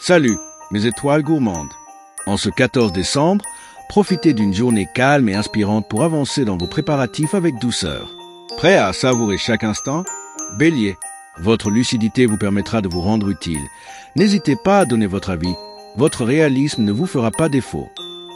Salut, mes étoiles gourmandes. En ce 14 décembre, profitez d'une journée calme et inspirante pour avancer dans vos préparatifs avec douceur. Prêt à savourer chaque instant? Bélier, votre lucidité vous permettra de vous rendre utile. N'hésitez pas à donner votre avis, votre réalisme ne vous fera pas défaut.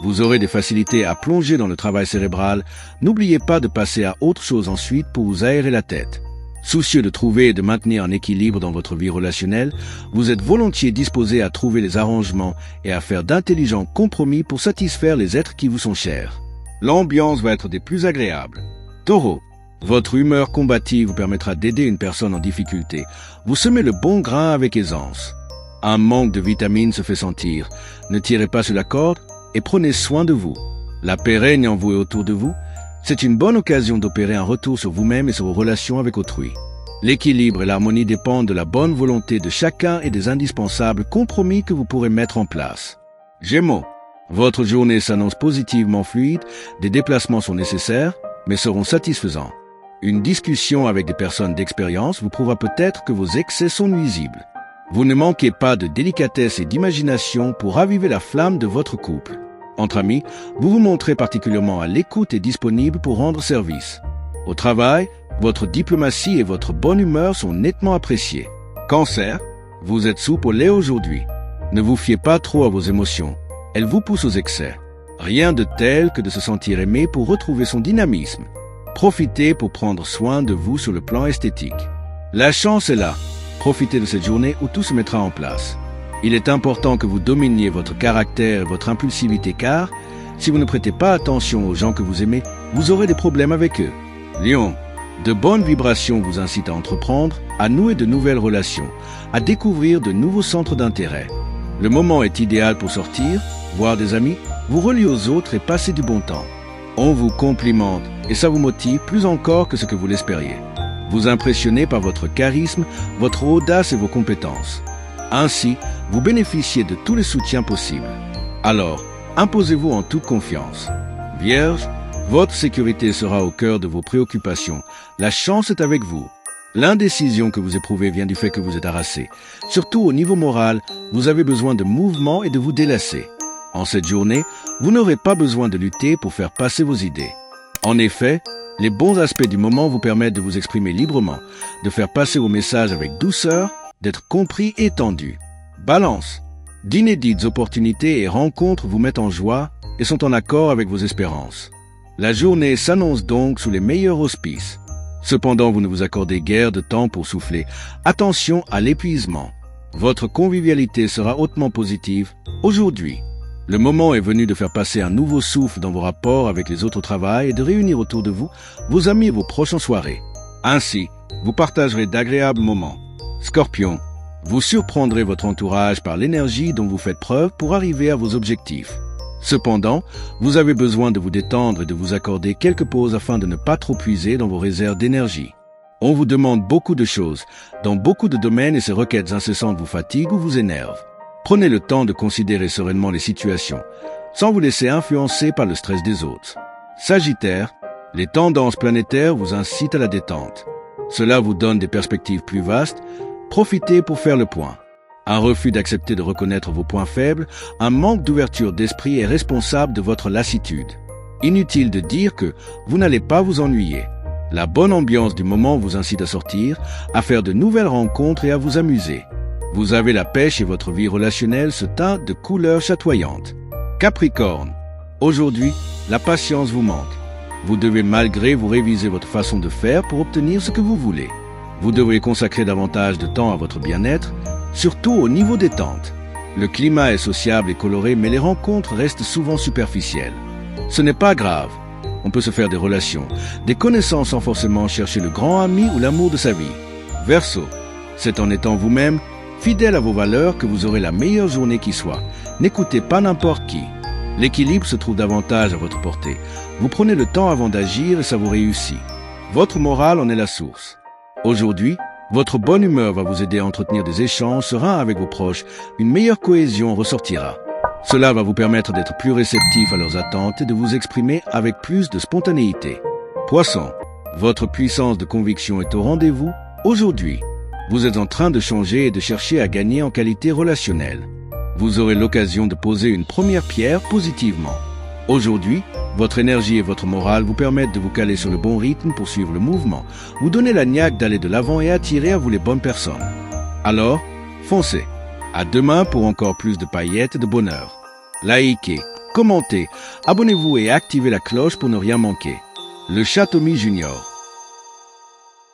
Vous aurez des facilités à plonger dans le travail cérébral, n'oubliez pas de passer à autre chose ensuite pour vous aérer la tête. Soucieux de trouver et de maintenir un équilibre dans votre vie relationnelle, vous êtes volontiers disposé à trouver les arrangements et à faire d'intelligents compromis pour satisfaire les êtres qui vous sont chers. L'ambiance va être des plus agréables. Taureau, votre humeur combative vous permettra d'aider une personne en difficulté. Vous semez le bon grain avec aisance. Un manque de vitamines se fait sentir. Ne tirez pas sur la corde et prenez soin de vous. La paix règne en vous et autour de vous. C'est une bonne occasion d'opérer un retour sur vous-même et sur vos relations avec autrui. L'équilibre et l'harmonie dépendent de la bonne volonté de chacun et des indispensables compromis que vous pourrez mettre en place. Gémeaux, votre journée s'annonce positivement fluide, des déplacements sont nécessaires, mais seront satisfaisants. Une discussion avec des personnes d'expérience vous prouvera peut-être que vos excès sont nuisibles. Vous ne manquez pas de délicatesse et d'imagination pour raviver la flamme de votre couple. Entre amis, vous vous montrez particulièrement à l'écoute et disponible pour rendre service. Au travail, votre diplomatie et votre bonne humeur sont nettement appréciées. Cancer, vous êtes souple au lait aujourd'hui. Ne vous fiez pas trop à vos émotions. Elles vous poussent aux excès. Rien de tel que de se sentir aimé pour retrouver son dynamisme. Profitez pour prendre soin de vous sur le plan esthétique. La chance est là. Profitez de cette journée où tout se mettra en place. Il est important que vous dominiez votre caractère et votre impulsivité car, si vous ne prêtez pas attention aux gens que vous aimez, vous aurez des problèmes avec eux. Lion, de bonnes vibrations vous incitent à entreprendre, à nouer de nouvelles relations, à découvrir de nouveaux centres d'intérêt. Le moment est idéal pour sortir, voir des amis, vous relier aux autres et passer du bon temps. On vous complimente et ça vous motive plus encore que ce que vous l'espériez. Vous impressionnez par votre charisme, votre audace et vos compétences. Ainsi, vous bénéficiez de tous les soutiens possibles. Alors, imposez-vous en toute confiance. Vierge, votre sécurité sera au cœur de vos préoccupations. La chance est avec vous. L'indécision que vous éprouvez vient du fait que vous êtes harassé. Surtout au niveau moral, vous avez besoin de mouvement et de vous délasser. En cette journée, vous n'aurez pas besoin de lutter pour faire passer vos idées. En effet, les bons aspects du moment vous permettent de vous exprimer librement, de faire passer vos messages avec douceur, d'être compris et tendu. Balance, d'inédites opportunités et rencontres vous mettent en joie et sont en accord avec vos espérances. La journée s'annonce donc sous les meilleurs auspices. Cependant, vous ne vous accordez guère de temps pour souffler. Attention à l'épuisement. Votre convivialité sera hautement positive aujourd'hui. Le moment est venu de faire passer un nouveau souffle dans vos rapports avec les autres au travail et de réunir autour de vous vos amis et vos proches en soirée. Ainsi, vous partagerez d'agréables moments. Scorpion, vous surprendrez votre entourage par l'énergie dont vous faites preuve pour arriver à vos objectifs. Cependant, vous avez besoin de vous détendre et de vous accorder quelques pauses afin de ne pas trop puiser dans vos réserves d'énergie. On vous demande beaucoup de choses, dans beaucoup de domaines et ces requêtes incessantes vous fatiguent ou vous énervent. Prenez le temps de considérer sereinement les situations, sans vous laisser influencer par le stress des autres. Sagittaire, les tendances planétaires vous incitent à la détente. Cela vous donne des perspectives plus vastes. Profitez pour faire le point. Un refus d'accepter de reconnaître vos points faibles, un manque d'ouverture d'esprit est responsable de votre lassitude. Inutile de dire que vous n'allez pas vous ennuyer. La bonne ambiance du moment vous incite à sortir, à faire de nouvelles rencontres et à vous amuser. Vous avez la pêche et votre vie relationnelle se teint de couleurs chatoyantes. Capricorne, aujourd'hui, la patience vous manque. Vous devez malgré vous réviser votre façon de faire pour obtenir ce que vous voulez. Vous devrez consacrer davantage de temps à votre bien-être, surtout au niveau détente. Le climat est sociable et coloré, mais les rencontres restent souvent superficielles. Ce n'est pas grave. On peut se faire des relations, des connaissances sans forcément chercher le grand ami ou l'amour de sa vie. Verseau, c'est en étant vous-même, fidèle à vos valeurs, que vous aurez la meilleure journée qui soit. N'écoutez pas n'importe qui. L'équilibre se trouve davantage à votre portée. Vous prenez le temps avant d'agir et ça vous réussit. Votre morale en est la source. Aujourd'hui, votre bonne humeur va vous aider à entretenir des échanges sereins avec vos proches. Une meilleure cohésion ressortira. Cela va vous permettre d'être plus réceptif à leurs attentes et de vous exprimer avec plus de spontanéité. Poisson, votre puissance de conviction est au rendez-vous aujourd'hui. Vous êtes en train de changer et de chercher à gagner en qualité relationnelle. vous aurez l'occasion de poser une première pierre positivement. Aujourd'hui, votre énergie et votre morale vous permettent de vous caler sur le bon rythme pour suivre le mouvement, vous donner la niaque d'aller de l'avant et attirer à vous les bonnes personnes. Alors, foncez. À demain pour encore plus de paillettes et de bonheur. Likez, commentez, abonnez-vous et activez la cloche pour ne rien manquer. Le Chat Tommy Junior.